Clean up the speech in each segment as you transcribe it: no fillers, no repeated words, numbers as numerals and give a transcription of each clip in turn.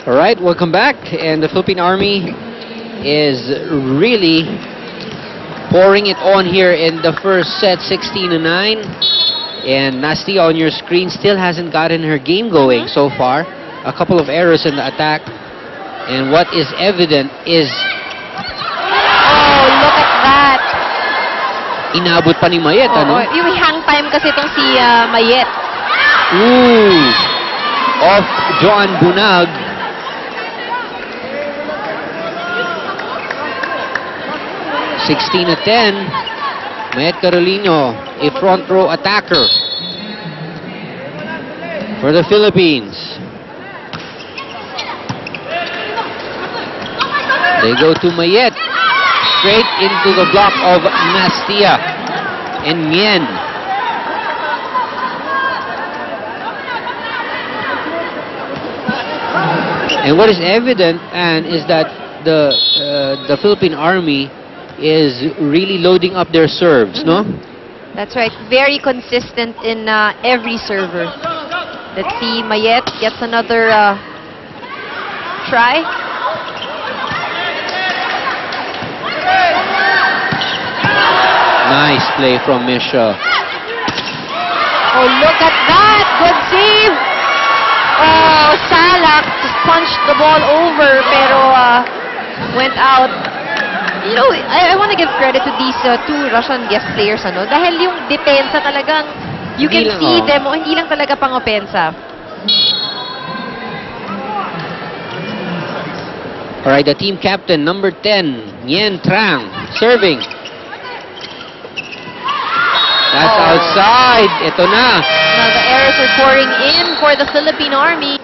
Alright, welcome back. And the Philippine Army is really pouring it on here in the first set, 16-9. And Nastia on your screen still hasn't gotten her game going so far. A couple of errors in the attack. And what is evident is... Oh, look at that! Inabot pa ni Mayet, ano? Yung hang time kasi itong si Mayet. Ooh! Off Joan Bunag. (16-10). Mayet Carolino, a front row attacker for the Philippines. They go to Mayet, straight into the block of Nastia and Mien. And what is evident, and is that the Philippine Army is really loading up their serves, no? That's right. Very consistent in every server. Let's see, Mayet gets another try. Nice play from Misha. Oh, look at that! Good save! Oh, Salak just punched the ball over, pero went out. You know, I want to give credit to these two Russian guest players, ano? Dahil yung depensa talagang, you can see them, hindi lang talaga pang-opensa. Alright, the team captain, number 10, Nguyen Trang, serving. That's outside. Ito na. Now the errors are pouring in for the Philippine Army.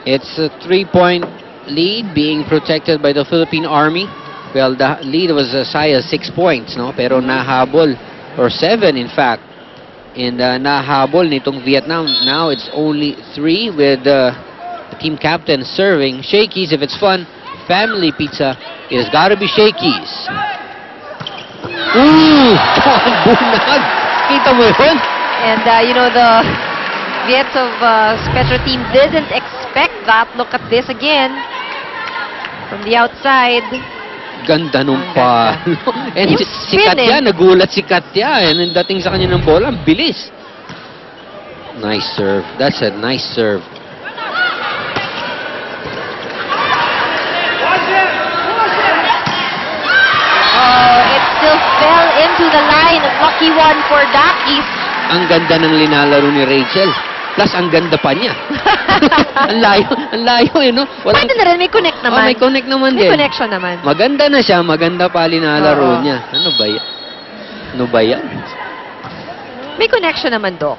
It's a 3-point lead being protected by the Philippine Army. Well, the lead was as high as 6 points, no? Pero nahabol, or 7 in fact. And nahabol nitong Vietnam. Now it's only 3 with the team captain serving. Shakey's, if it's fun, family pizza, it has got to be Shakey's. Ooh! Bunag! Kita mo yun? And, you know, the Viets of Spectra team didn't expect that. Look at this again. From the outside. Ganda nung pa. And si Katya, nagulat si Katya. And yung dating sa kanya ng bola, ang bilis. Nice serve. That's a nice serve. It still fell into the line. A lucky one for Dakis. Ang ganda ng linalaro ni Rachel. Plus, ang ganda pa niya. Ang layo eh, no? Pwede na rin, may connect naman. May connect naman din. May connection naman. Maganda na siya, maganda pa linalaro niya. Ano ba yan? Ano ba yan? May connection naman, Doc.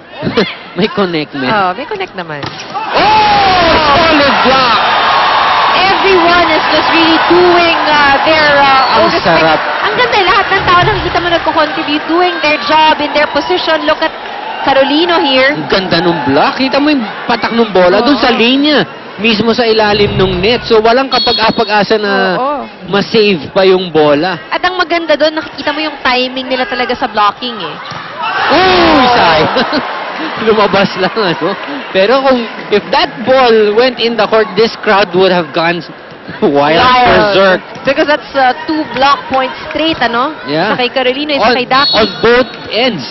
May connect, man. May connect naman. Oh! Solid block! Everyone is just really doing their Ang sarap. Ang ganda, lahat ng tao nakikita mo nagko-contribute, doing their job in their position. Look at Carolino here. Ang ganda nung block. Kita mo yung patak ng bola doon sa linya. Mismo sa ilalim ng net. So, walang kapag-asa na ma-save pa yung bola. At ang maganda doon, nakikita mo yung timing nila talaga sa blocking eh. Uy, sayang. Lumabas lang, ano? Pero kung, if that ball went in the court, this crowd would have gone wild. Berserk. Because that's 2 block points straight, ano? Yeah. Sa kay Carolino, isa kay Dakis. On both ends.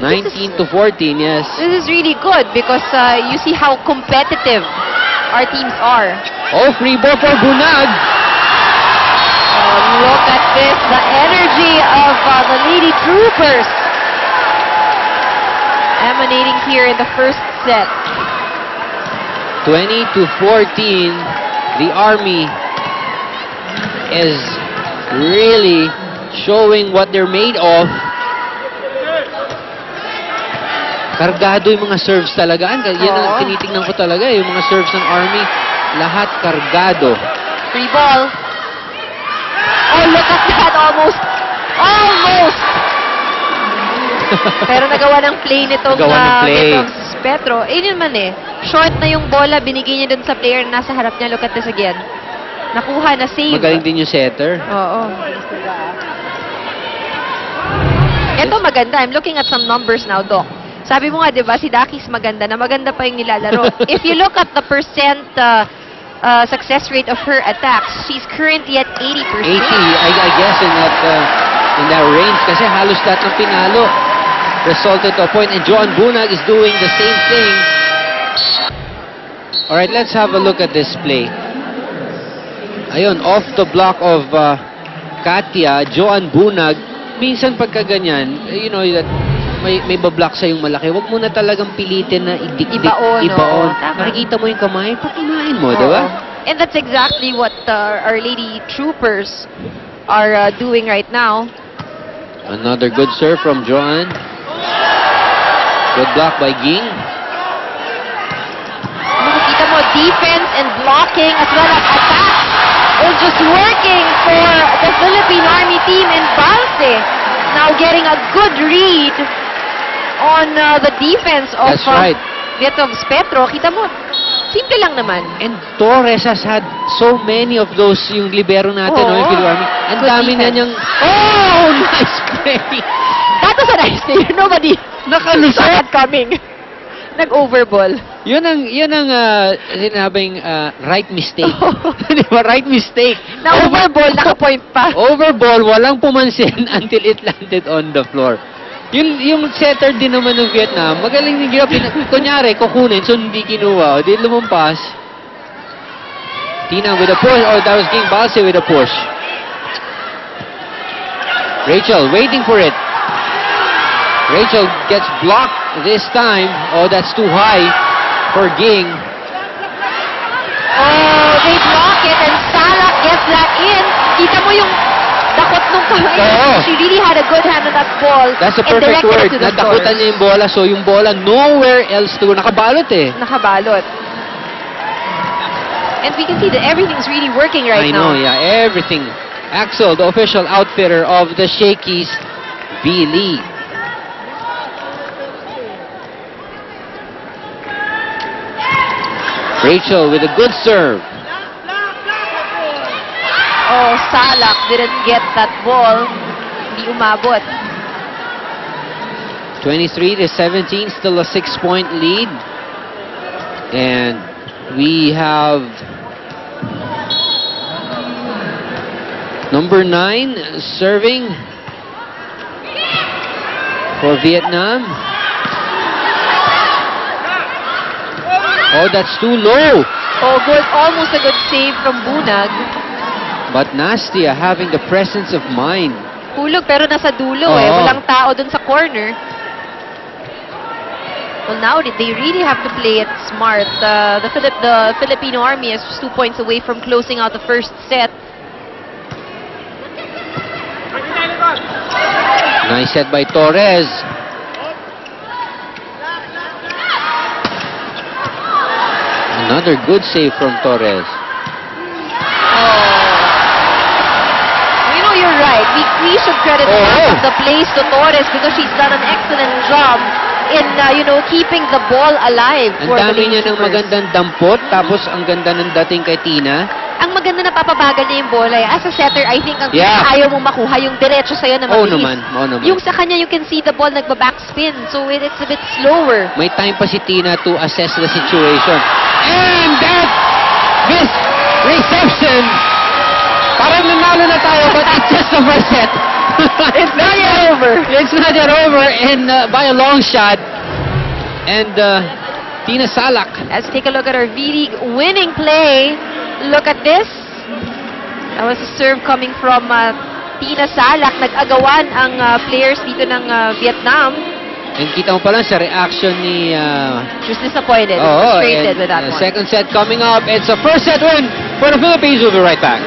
19-14, yes. This is really good because you see how competitive our teams are. Oh, free ball for Bunag. Oh, look at this, the energy of the Lady Troopers emanating here in the first set. 20-14, the Army is really showing what they're made of. Kargado yung mga serves talaga. Yan ang tinitingnan ko talaga, yung mga serves ng Army. Lahat kargado. Free ball. Oh, look at that. Almost. Pero nagawa ng play nitong Petro. Yun man eh. Short na yung bola. Binigay niya dun sa player na nasa harap niya. Look at this again. Nakuha na save. Magaling din yung setter. Oo. Ito maganda. I'm looking at some numbers now, Doc. Sabi mo nga, di ba, si Dakis maganda na maganda pa yung nilalaro. If you look at the percent success rate of her attacks, she's currently at 80%. 80, I guess, in that range. Kasi halos lahat ng pinalo resulted to a point. And Joan Bunag is doing the same thing. Alright, let's have a look at this play. Ayun, off the block of Katia, Joan Bunag. Minsan pagka ganyan, you know, that may bablock sa yung malaki, wag mo na talagang pilitin na Ibaon. Tama. Makikita mo yung kamay, pakinain mo, di ba? And that's exactly what Our Lady Troopers are doing right now. Another good serve from Joan. Good block by Ging. Makikita mo, defense and blocking as well as attack is just working for the Philippine Army team in Balse. Now getting a good read on the defense of That's right. Vietov's Petro. Kita mo, simple lang naman. And Torres has had so many of those, yung libero natin, Oo. no, yung Philippine Army. Ang Good dami na defense. niyang, oh, nice play! That was a nice play. Nobody Nakalusot! saw it coming. Nag-overball. Yun ang sinabing right mistake. Di ba? Right mistake. Na-overball, naka-point pa. Overball, walang pumansin until it landed on the floor. Yung setter din naman ng Vietnam, magaling din ginawa. Kunyari, kukunin, so hindi kinuha. O, di lumampas. Tina with a push. Oh, that was Ging Balse with a push. Rachel waiting for it. Rachel gets blocked this time. Oh, that's too high for Ging. Oh, they block it and Salak gets that in. Kita mo yung dakot nung kamay. Oo. She really had a good hand on that ball. That's a and perfect directed word. it to the Nadakutan floor. niya yung bola, so yung bola nowhere else to go. Nakabalot eh. Nakabalot. And we can see that everything's really working right I now. know, yeah, everything. Axel, the official outfitter of the Shakey's, B. Lee. Rachel with a good serve. Oh, Salak didn't get that ball. Hindi umabot. 23-17, still a 6-point lead. And we have number 9 serving for Vietnam. Oh, that's too low. Oh, good. Almost a good save from Bunag. But Nastia having the presence of mind. Hulog pero nasa dulo eh. Oo. Walang tao dun sa corner. Well, now they really have to play it smart. The Filipino Army is just 2 points away from closing out the first set. Nice set by Torres. Another good save from Torres. You know, you're right. We should credit Oo. half of the plays to Torres because she's done an excellent job in, keeping the ball alive Ang for the dami Lady niya ng Troopers. magandang dampot, tapos ang ganda ng dating kay Tina. Ang maganda na papabagal niya yung bola. As a setter, I think ang Yeah. ayaw mong makuha yung diretso sa'yo na Oo mabilis. naman. Yung sa kanya, you can see the ball nagba-backspin. So it's a bit slower. May time pa si Tina to assess the situation. And this reception, parang nanalo na tayo, but it's just the first set. It's not yet over. It's not yet over, and by a long shot. And Tina Salak. Let's take a look at our V-League winning play. Look at this. That was a serve coming from Tina Salak. Nag-agawan ang players dito ng Vietnam. And kita mo pa lang sa reaction ni... She was disappointed, Oo, frustrated and with that one. second set coming up. It's a first set win for the Philippines. We'll be right back.